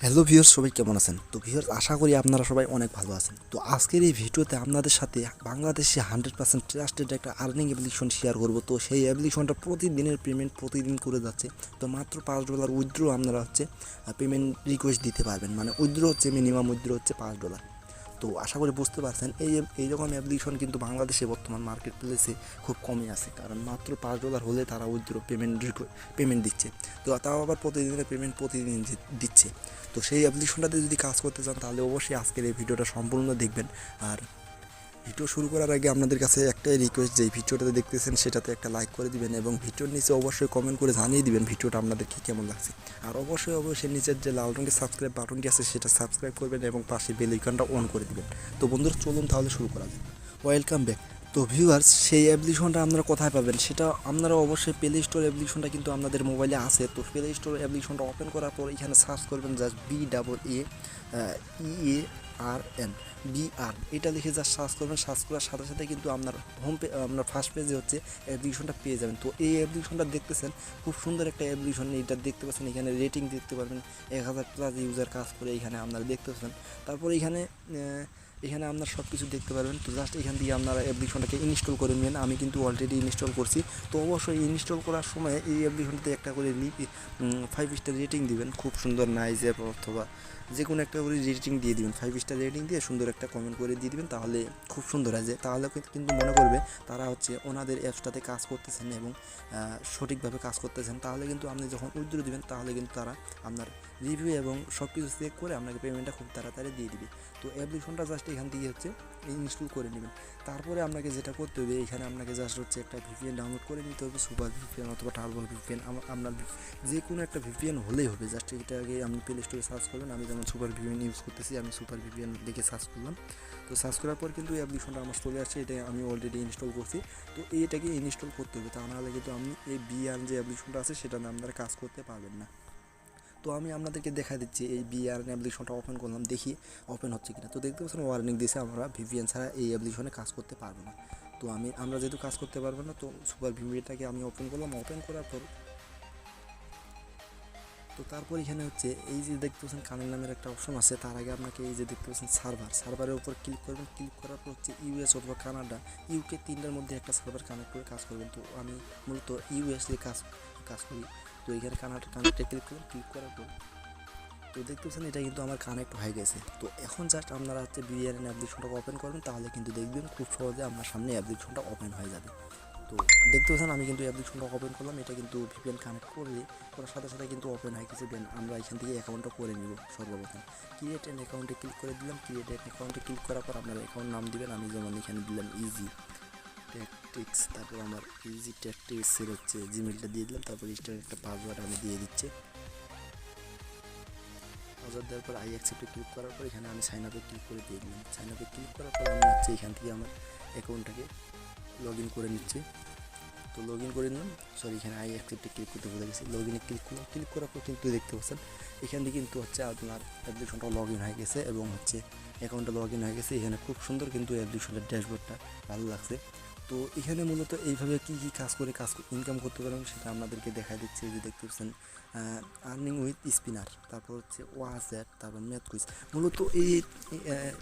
Hello viewers, সবাই কেমন আছেন? তো ভিউয়ার্স, আশা করি আপনারা সবাই অনেক ভালো আছেন। তো আজকের এই ভিডিওতে আপনাদের সাথে বাংলাদেশে 100% ট্রাস্টেড একটা আর্নিং অ্যাপ্লিকেশন শেয়ার করব। তো সেই অ্যাপ্লিকেশনটা প্রতিদিনের পেমেন্ট প্রতিদিন করে যাচ্ছে। তো মাত্র $5 উইথড্র আপনারা পেমেন্ট রিকোয়েস্ট দিতে পারবেন। মানে উইথড্র হচ্ছে মিনিমাম উইথড্র হচ্ছে $5। তো আশা করি বুঝতে পারছেন এইরকম অ্যাপ্লিকেশন কিন্তু বাংলাদেশে বর্তমান মার্কেট প্লেসে খুব কমই আছে, কারণ মাত্র $5 হলে তারা উইথড্র পেমেন্ট দিচ্ছে। তো তাও আবার প্রতিদিনের পেমেন্ট প্রতিদিন দিচ্ছে। তো সেই অ্যাপ্লিকেশনটাতে যদি কাজ করতে চান তাহলে অবশ্যই আজকের এই ভিডিওটা সম্পূর্ণ দেখবেন। আর ভিডিও শুরু করার আগে আপনাদের কাছে একটাই রিকোয়েস্ট, যে ভিডিওটা দেখতেছেন সেটাতে একটা লাইক করে দিবেন এবং ভিডিওর নিচে অবশ্যই কমেন্ট করে জানিয়ে দিবেন ভিডিওটা আপনাদেরকে কেমন লাগছে। আর অবশ্যই নিচের যে লাল রঙের সাবস্ক্রাইব বাটনটি আছে সেটা সাবস্ক্রাইব করবেন এবং পাশে বেল আইকনটা অন করে দিবেন। তো বন্ধুরা, চলুন তাহলে শুরু করা যাক। Welcome back. তো ভিউয়ার্স, সেই অ্যাপ্লিকেশনটা আপনারা কোথায় পাবেন সেটা আপনারা অবশ্যই প্লে স্টোর অ্যাপ্লিকেশনটা কিন্তু আপনাদের মোবাইলে আছে। তো প্লে স্টোর অ্যাপ্লিকেশনটা ওপেন করার পর এখানে সার্চ করবেন জাস্ট BAARN BR, এটা লিখে জাস্ট সার্চ করবেন। সার্চ করার সাথে সাথে কিন্তু আপনার আপনার ফার্স্ট পেজে হচ্ছে অ্যাপ্লিকেশনটা পেয়ে যাবেন। তো এই অ্যাপ্লিকেশনটা দেখতেছেন, খুব সুন্দর একটা অ্যাপ্লিকেশন। এটা দেখতে পাচ্ছেন, এখানে রেটিং দেখতে পারবেন, 1000+ ইউজার কাজ করে এখানে আপনারা দেখতে পাচ্ছেন। তারপর এখানে আপনার সব কিছু দেখতে পারবেন। তো জাস্ট এখান থেকে আপনারা অ্যাপ্লিকেশনটাকে ইনস্টল করে নেবেন। আমি কিন্তু অলরেডি ইনস্টল করছি। তো অবশ্যই ইনস্টল করার সময় এই অ্যাপ্লিকেশনটাতে একটা করে 5 স্টার রেটিং দিবেন, খুব সুন্দর নাইস অ্যাপ, অথবা যে কোনো একটা করে রেটিং দিয়ে দিবেন। 5 স্টার রেটিং দিয়ে সুন্দর একটা কমেন্ট করে দিয়ে দিবেন, তাহলে খুব সুন্দর আছে। তাহলে কিন্তু মনে করবে তারা হচ্ছে ওনাদের অ্যাপসটাতে কাজ করতেছেন এবং সঠিকভাবে কাজ করতেছেন। তাহলে কিন্তু আপনি যখন উইথড্র দিবেন তাহলে কিন্তু তারা আপনার রিভিউ এবং সব কিছু চেক করে আপনাকে পেমেন্টটা খুব তাড়াতাড়ি দিয়ে দিবে। তো অ্যাপ্লিকেশনটা জাস্ট এখান থেকে হচ্ছে ইনস্টল করে নেবেন। তারপরে আপনাকে যেটা করতে হবে, এখানে আপনাকে জাস্ট হচ্ছে একটা ভিপিএন ডাউনলোড করে নিতে হবে, সুপার ভিপিএন অথবা টার্বো ভিপিএন। আপনার যে কোনো একটা ভিপিএন হলেই হবে। জাস্ট এটাকে আপনি প্লে স্টোরে সার্চ করবেন। আমি যেমন সুপার ভিপিএন ইউজ করতেছি, আমি সুপার ভিপিএন লিখে সার্চ করলাম। তো সার্চ করার পর কিন্তু এই অ্যাপ্লিকেশনটা আমার চলে আসছে, এটা আমি অলরেডি ইনস্টল করছি। তো এইটাকে ইনস্টল করতে হবে, তা নাহলে কিন্তু আমি এই বিআর যে অ্যাপ্লিকেশনটা আছে সেটা নিয়ে আপনারা কাজ করতে পারবেন না। তো আমি আপনাদেরকে দেখা দিচ্ছি, এই বিআর অ্যাপ্লিকেশনটা ওপেন করলাম, দেখি ওপেন হচ্ছে কিনা। তো দেখতে পাচ্ছেন ওয়ার্নিং দিয়েছে, আমরা ভিপিএন ছাড়া এই অ্যাপ্লিকেশনে কাজ করতে পারবো না। তো আমরা যেহেতু কাজ করতে পারবো না, তো সুপার ভিপিএনটাকে আমি ওপেন করলাম। ওপেন করার পর তো তারপর এখানে হচ্ছে এই যে দেখতে পাচ্ছেন কানেক্ট নামের একটা অপশন আছে। তার আগে আপনাকে এই যে দেখতে পাচ্ছেন সার্ভারের উপর ক্লিক করবেন। ক্লিক করার পর হচ্ছে ইউএস অথবা কানাডা, ইউকে, তিনটার মধ্যে একটা সার্ভার কানেক্ট করে কাজ করবেন। তো আমি মূলত ইউএসএ কাজ করি। তো এখানে কানেক্টে ক্লিক করবেন। ক্লিক করার পর তো দেখতে পাচ্ছেন এটা কিন্তু আমার কানেক্ট হয়ে গেছে। তো এখন জাস্ট আপনারা হচ্ছে বিআরএন অ্যাপ্লিকেশনটা ওপেন করবেন, তাহলে কিন্তু দেখবেন খুব সহজে আপনার সামনে অ্যাপ্লিকেশনটা ওপেন হয়ে যাবে। তো দেখতে পাচ্ছেন আমি কিন্তু অ্যাপ্লিকেশনটা ওপেন করলাম, এটা কিন্তু ভিপিএন কানেক্ট করার সাথে সাথে কিন্তু ওপেন হয়ে গেছে। দেন আমরা এখান থেকে অ্যাকাউন্টটা করে নিব। সর্বপ্রথম ক্রিয়েট অ্যান অ্যাকাউন্টে ক্লিক করে দিলাম। ক্রিয়েট অ্যান অ্যাকাউন্টে ক্লিক করার পর আপনার অ্যাকাউন্ট নাম দিবেন। আমি যেমন এখানে দিলাম ইজি ট্যাকটিক্স, তারপর আমার ইজি ট্যাকটিক্সের হচ্ছে জিমেলটা দিয়ে দিলাম। তারপর স্টার একটা পাসওয়ার্ড আমি দিয়ে দিচ্ছি। পাসওয়ার্ড দেওয়ার পর আই অ্যাকসেপ্টে ক্লিক করার পর এখানে আমি সাইন আপে ক্লিক করে দিয়ে দিলাম। সাইন আপে ক্লিক করার পর আমি হচ্ছে এখান থেকে আমার অ্যাকাউন্টটাকে লগ ইন করে নিচ্ছি। তো লগ ইন করে নিলাম। এখানে আই অ্যাকসেপ্টে ক্লিক করতে ভুলে গেছি। লগ ইনে ক্লিক করলাম। ক্লিক করার পর কিন্তু দেখতে পাচ্ছেন এখান থেকে কিন্তু হচ্ছে আপনার অ্যাপ্লিকেশনটা লগ ইন হয়ে গেছে এবং হচ্ছে অ্যাকাউন্টটা লগ ইন হয়ে গেছে। এখানে খুব সুন্দর কিন্তু অ্যাপ্লিকেশনের ড্যাশবোর্ডটা ভালো লাগছে। তো এখানে মূলত এইভাবে কী কাজ করে ইনকাম করতে পারেন সেটা আপনাদেরকে দেখা দিচ্ছে। যে দেখতে পাচ্ছেন আর্নিং উইথ স্পিনার, তারপর হচ্ছে ওয়াজেট, তারপর ম্যাথ কুইজ। মূলত এই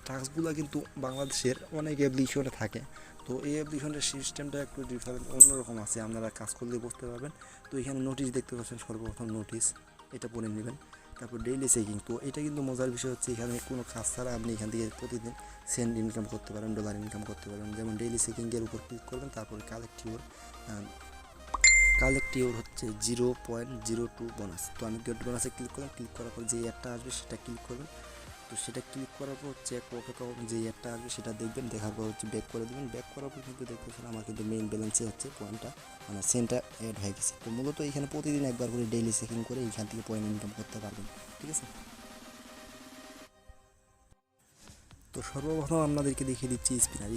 টাস্কগুলো কিন্তু বাংলাদেশের অনেক অ্যাপ্লিকেশনে থাকে। তো এই অ্যাপ্লিকেশনের সিস্টেমটা একটু ডিফারেন্ট, অন্যরকম আছে, আপনারা কাজ করলে বুঝতে পারবেন। তো এখানে নোটিশ দেখতে পাচ্ছেন, সর্বপ্রথম নোটিশ এটা পড়ে নেবেন। তারপর ডেইলি চেকিং। তো এটা কিন্তু মজার বিষয় হচ্ছে এখানে কোনো কাজ ছাড়া আপনি এখান থেকে প্রতিদিন সেন্ট ইনকাম করতে পারেন, ডলার ইনকাম করতে পারেন। যেমন ডেইলি চেকিংয়ের উপর ক্লিক করবেন, তারপরে কালেক্ট ইউর হচ্ছে 0.02 বোনাস। তো আমি গেট বোনাসে ক্লিক করলাম। ক্লিক করার পর যে অ্যাডটা আসবে সেটা ক্লিক করবেন। তো সেটা ক্লিক করার পর হচ্ছে যে অ্যাডটা আসবে সেটা দেখবেন। দেখার পর হচ্ছে ব্যাক করে দেবেন। ব্যাক করার পর কিন্তু দেখতেছেন আমার কিন্তু মেইন ব্যালেন্সে হচ্ছে পয়েন্টটা, মানে সেন্টটা অ্যাড হয়ে গেছে। তো মূলত এখানে প্রতিদিন একবার করে ডেইলি চেকিং করে এখান থেকে পয়েন্ট ইনকাম করতে পারবেন। ঠিক আছে। তো সর্বপ্রথম আপনাদেরকে দেখিয়ে দিচ্ছি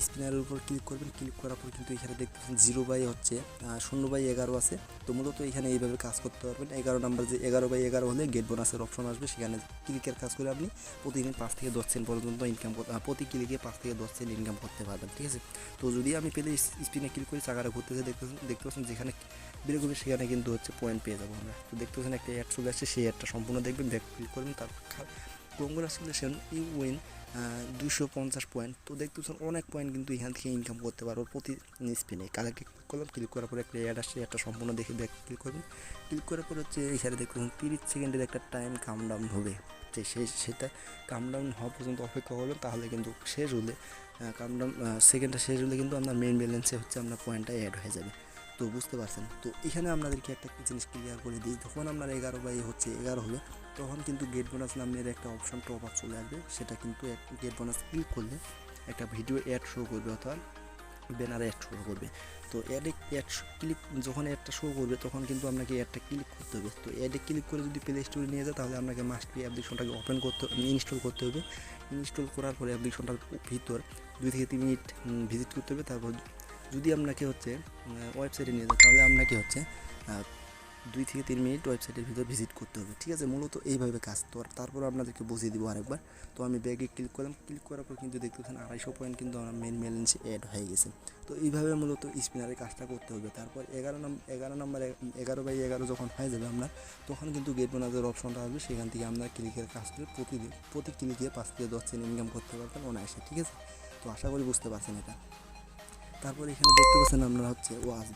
স্পিনারের উপর ক্লিক করবেন। ক্লিক করার পর কিন্তু এখানে দেখতেছেন 0/11 আছে। তো মূলত এখানে এইভাবে কাজ করতে পারবেন। 11 নাম্বার যে 11/11 হলে গেট বোনাসের অপশন আসবে, সেখানে ক্লিকের কাজ করে আপনি প্রতিদিন 5 থেকে 10 সেন্ট পর্যন্ত ইনকাম প্রতি ক্লিকে 5 থেকে 10 সেন্ট ইনকাম করতে পারবেন, ঠিক আছে। তো যদি আমি পেলে স্পিনে ক্লিক করি, চাকাটা ঘুরতেছে, দেখতে পাচ্ছেন যেখানে বের করবে সেখানে কিন্তু পয়েন্ট পেয়ে যাবো আমরা। তো দেখতে পাচ্ছেন একটা অ্যাড চলে আসছে, সেই অ্যাডটা সম্পূর্ণ দেখবেন, ব্যাক ক্লিক করবেন, তারপর কংগ্রাচুলেশন ইউ উইন 250 পয়েন্ট। তো দেখতেছেন অনেক পয়েন্ট কিন্তু এখান থেকে ইনকাম করতে পারবো প্রতি স্পিনে। কালারকে ক্লিক করলাম, ক্লিক করার পরে একটা অ্যাড আসছে, একটা সম্পূর্ণ দেখে ব্যাক ক্লিক করবেন। ক্লিক করার পর এখানে দেখতেছেন 30 সেকেন্ডের একটা টাইম কাউন্টডাউন হবে, যে সেটা কাউন্টডাউন হওয়া পর্যন্ত অপেক্ষা করবেন। তাহলে কিন্তু শেষ হলে কাউন্টডাউন সেকেন্ডটা শেষ হলে কিন্তু আপনার মেইন ব্যালেন্সে আপনার পয়েন্টটা অ্যাড হয়ে যাবে। তো বুঝতে পারছেন। তো এখানে আপনাদেরকে একটা জিনিস ক্লিয়ার করে দিই, যখন আপনার 11/11 হবে তখন কিন্তু গেট বোনাস নামের একটা অপশন টপ আপ চলে আসবে। সেটা কিন্তু গেট বোনাস ক্লিক করলে একটা ভিডিও অ্যাড শো করবে, অর্থাৎ ব্যানারে অ্যাড শো করবে। তো যখন অ্যাডটা শো করবে তখন কিন্তু আপনাকে অ্যাডটা ক্লিক করতে হবে। তো অ্যাডে ক্লিক করে যদি প্লে স্টোরে নিয়ে যায়, তাহলে আপনাকে মাস্টলি অ্যাপ্লিকেশনটাকে ইনস্টল করতে হবে। ইনস্টল করার পরে অ্যাপ্লিকেশনটার ভিতর 2 থেকে 3 মিনিট ভিজিট করতে হবে। তারপর যদি আপনাকে ওয়েবসাইটে নিয়ে যায়, তাহলে আপনাকে 2 থেকে 3 মিনিট ওয়েবসাইটের ভিতর ভিজিট করতে হবে, ঠিক আছে। মূলত এইভাবে কাজ। তো তারপর আপনাদেরকে বুঝিয়ে দিব আরেকবার। তো আমি ব্যাগে ক্লিক করলাম, ক্লিক করার পর কিন্তু দেখতেছেন 250 পয়েন্ট কিন্তু আমার মেন ব্যালেন্সে অ্যাড হয়ে গেছে। তো এইভাবে মূলত স্পিনারের কাজটা করতে হবে। তারপর 11 যখন হয়ে যাবে আপনার, তখন কিন্তু গেট বোনাসের অপশনটা আসবে, সেখান থেকে আপনার ক্লিকের কাজ করে প্রতি ক্লিকে 5 থেকে 10 সেন্ট ইনকাম করতে পারবেন অনায়াসে, ঠিক আছে। তো আশা করি বুঝতে পারছেন এটা। তারপর এখানে দেখতে পাচ্ছেন আপনারা ওয়াচ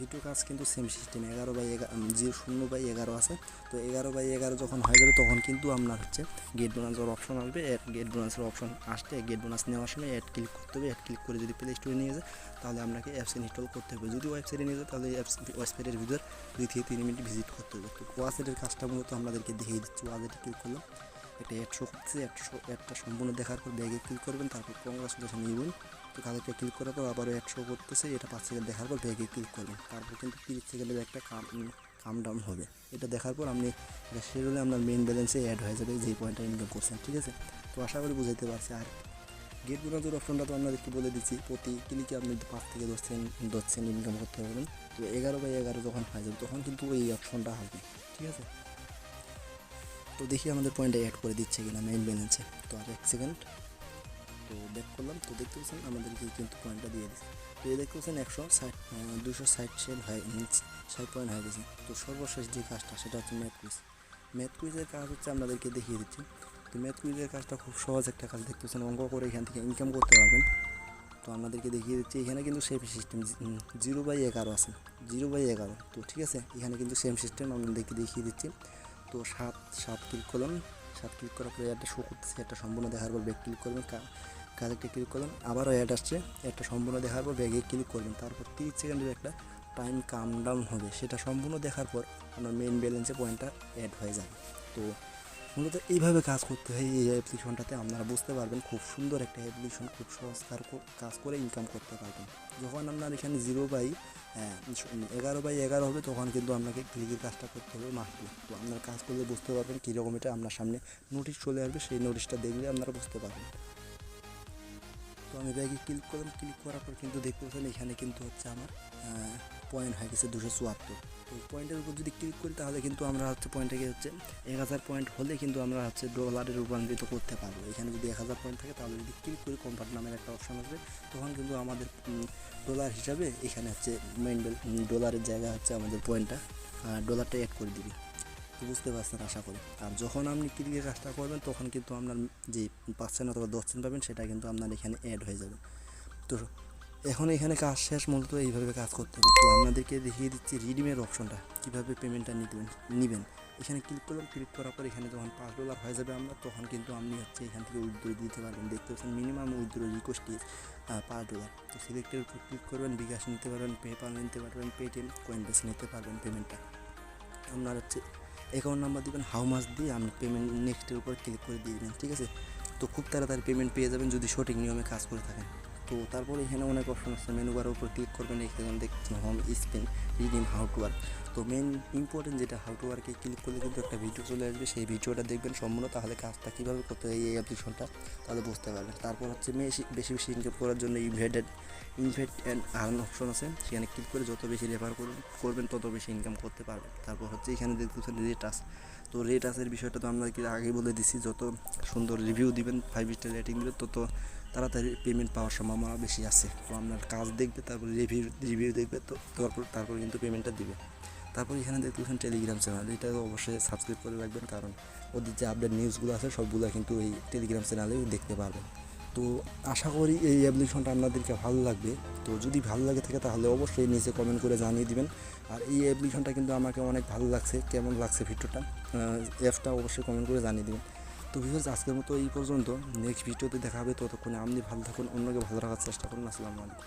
ভিডিও কাজ কিন্তু সেম সিস্টেম 0/11 আছে। তো 11/11 যখন হয়ে যাবে তখন কিন্তু আপনার গেট বোনাসের অপশন আসবে। গেট বোনাসের অপশন আসতে গেট বোনাস নেওয়ার সময় অ্যাড ক্লিক করতে হবে। অ্যাড ক্লিক করে যদি প্লে স্টোরে নিয়ে যায়, তাহলে আপনাকে অ্যাপস ইনস্টল করতে হবে। যদি ওয়েবসাইটে নিয়ে যায়, তাহলে ওয়েবসাইটের ভিতর 2 থেকে 3 মিনিট ভিজিট করতে হবে। তো ওয়াচেটের কাজটা মূলত আপনাদেরকে দেখিয়ে দিচ্ছি। ওয়াচেটে ক্লিক করলাম, একটা অ্যাড শো করতেছে, অ্যাডটা সম্পূর্ণ দেখার পর ব্যাগে ক্লিক করবেন, তারপর কংগ্রাচুলেশন ইউ উইন। তো কালকে ক্লিক করার পর আবারও অ্যাড শো করতেছে, এটা 5 সেকেন্ড দেখার পর ব্যাগে ক্লিক করবেন। তারপর কিন্তু 30 সেকেন্ডের একটা কাম ডাউন হবে। এটা দেখার পর আপনি এটা শেষ হলে আপনার মেইন ব্যালেন্সে অ্যাড হয়ে যাবে, যেই পয়েন্টটা ইনকাম করছেন, ঠিক আছে। তো আশা করি বুঝাইতে পারছি। আর গেট বোনাসের অপশনটা তো আপনাদেরকে বলে দিচ্ছি, প্রতি ক্লিকে আপনি 5 থেকে 10 সেন্ট ইনকাম করতে পারবেন। তো 11/11 যখন হয়ে যাবে তখন কিন্তু এই অপশনটা আসবে, ঠিক আছে। তো দেখি আমাদের পয়েন্টে অ্যাড করে দিচ্ছে কিনা মেইন ব্যালেন্সে। তো আর 1 সেকেন্ড। তো ব্যাক করলাম, তো দেখতে পাচ্ছেন আমাদেরকে কিন্তু পয়েন্টটা দিয়ে দিচ্ছে। তো এই দেখতে পাচ্ছেন 260 সেন্ট 60 পয়েন্ট হয়ে গেছে। তো সর্বশেষ যে কাজটা সেটা হচ্ছে ম্যাথ কুইজের কাজ আপনাদেরকে দেখিয়ে দিচ্ছি। তো ম্যাথ কুইজের কাজটা খুব সহজ একটা কাজ, দেখতে পাচ্ছেন অঙ্ক করে এখান থেকে ইনকাম করতে পারবেন। তো আপনাদেরকে দেখিয়ে দিচ্ছি, এখানে কিন্তু সেম সিস্টেম 0/11 আছে, 0/11। তো ঠিক আছে, এখানে কিন্তু সেম সিস্টেম আপনাদেরকে দেখিয়ে দিচ্ছি। তো 7 ক্লিক করলাম, 7 ক্লিক করার পরে একটা শো করতেছে, একটা সম্পূর্ণ দেখার পর ব্যাক ক্লিক করবেন, কালেক্টে ক্লিক করলাম, আবারও অ্যাড আসছে, একটা সম্পূর্ণ দেখার পর ব্যাগে ক্লিক করবেন। তারপর 30 সেকেন্ডের একটা টাইম কাউন্টডাউন হবে, সেটা সম্পূর্ণ দেখার পর আপনার মেইন ব্যালেন্সে পয়েন্টটা অ্যাড হয়ে যাবে। তো মূলত এইভাবে কাজ করতে হয় এই অ্যাপ্লিকেশনটাতে, আপনারা বুঝতে পারবেন। খুব সুন্দর একটা অ্যাপ্লিকেশন, খুব সহজ কাজ করে ইনকাম করতে পারবেন। যখন আপনার এখানে 11/11 হবে, তখন কিন্তু আপনাকে ক্লিকের কাজটা করতে হবে মাস্টলি। তো আপনার কাজ করলে বুঝতে পারবেন কীরকম এটা আপনার সামনে নোটিশ চলে আসবে, সেই নোটিশটা দেখলে আপনারা বুঝতে পারবেন। তো আমি ব্যাগে ক্লিক করলাম, ক্লিক করার পর কিন্তু দেখতে পাচ্ছেন এখানে কিন্তু আমার পয়েন্ট হয়ে গেছে 274। তো পয়েন্টের উপর যদি ক্লিক করি, তাহলে কিন্তু আমরা পয়েন্টটাকে 1000 পয়েন্ট হলে কিন্তু আমরা ডলারে রূপান্তরিত করতে পারবো। এখানে যদি 1000 পয়েন্ট থাকে, তাহলে যদি ক্লিক করি কনভার্ট নামের একটা অপশন আসবে, তখন কিন্তু আমাদের ডলার হিসাবে এখানে মেইন ডলারের জায়গা আমাদের পয়েন্টটা ডলারটা অ্যাড করে দিবি। তো বুঝতে পারছেন আশা করি। আর যখন আপনি ক্লিকের কাজটা করবেন, তখন কিন্তু আপনার যে 5 অথবা 10 পাবেন, সেটা কিন্তু আপনার এখানে অ্যাড হয়ে যাবে। তো এখন এখানে কাজ শেষ, মূলত এইভাবে কাজ করতে হবে। তো আপনাদেরকে দেখিয়ে দিচ্ছি রিডিমের অপশনটা কীভাবে পেমেন্টটা নেবেন। এখানে ক্লিক করলাম, ক্লিক করার পর এখানে যখন $5 হয়ে যাবে আমরা, তখন কিন্তু আপনি এখান থেকে উইথড্র দিতে পারবেন। দেখতে পাচ্ছেন মিনিমাম উইথড্র রিকোয়েস্ট ইজ $5। তো সিলেক্টের উপর ক্লিক করবেন, বিকাশ নিতে পারবেন, পেপাল নিতে পারবেন, পেটিএম, কয়েনবেস নিতে পারবেন। পেমেন্টটা আপনার অ্যাকাউন্ট নাম্বার দিবেন, হাউ মাছ দিয়ে আপনি পেমেন্ট নেক্সটের উপর ক্লিক করে দিয়ে দেবেন, ঠিক আছে। তো খুব তাড়াতাড়ি পেমেন্ট পেয়ে যাবেন যদি সঠিক নিয়মে কাজ করে থাকেন। তো তারপর এখানে অনেক অপশন আছে, মেনু বারের উপর ক্লিক করবেন, এখানে দেখছেন home spin redeem how to work. তো মেন ইম্পর্টেন্ট যেটা হাউ টু ওয়ার্কে ক্লিক করলে কিন্তু একটা ভিডিও চলে আসবে, সেই ভিডিওটা দেখবেন সম্পূর্ণ, তাহলে কাজটা কীভাবে করতে হয় এই অ্যাপ্লিকেশনটা তাহলে বুঝতে পারবেন। তারপর হচ্ছে বেশি বেশি ইনকাম করার জন্য ইনভেট অ্যান্ড আর্ন অপশন আছে, সেখানে ক্লিক করে যত বেশি রেফার করবেন তত বেশি ইনকাম করতে পারবেন। তারপর হচ্ছে এখানে দেখতেছেন রেটাস। তো রেটাসের বিষয়টা তো আমরা আগে বলে দিছি, যত সুন্দর রিভিউ দিবেন 5 স্টার রেটিং দিবেন তত তাড়াতাড়ি পেমেন্ট পাওয়ার সম্ভাবনা বেশি আছে। তো আপনার কাজ দেখবে, তারপর রিভিউ দেখবে, তো তারপর কিন্তু পেমেন্টটা দিবে। তারপর এখানে দেখতেছেন টেলিগ্রাম চ্যানেল, এটা অবশ্যই সাবস্ক্রাইব করে রাখবেন, কারণ ওদের যে আপডেট নিউজগুলো আছে সবগুলো কিন্তু এই টেলিগ্রাম চ্যানেলেই দেখতে পারবেন। তো আশা করি এই অ্যাপ্লিকেশনটা আপনাদেরকে ভালো লাগবে। তো যদি ভালো লাগে থাকে তাহলে অবশ্যই নিচে কমেন্ট করে জানিয়ে দিবেন। আর এই অ্যাপ্লিকেশনটা কিন্তু আমাকে অনেক ভালো লাগছে, কেমন লাগছে ভিডিওটা, অ্যাপটা অবশ্যই কমেন্ট করে জানিয়ে দিবেন। তো ভিউয়ার্স, আজকের মতো এই পর্যন্ত, নেক্সট ভিডিওতে দেখা হবে, ততক্ষণে আপনি ভালো থাকুন, অন্যকে ভালো রাখার চেষ্টা করুন। আসসালামু আলাইকুম।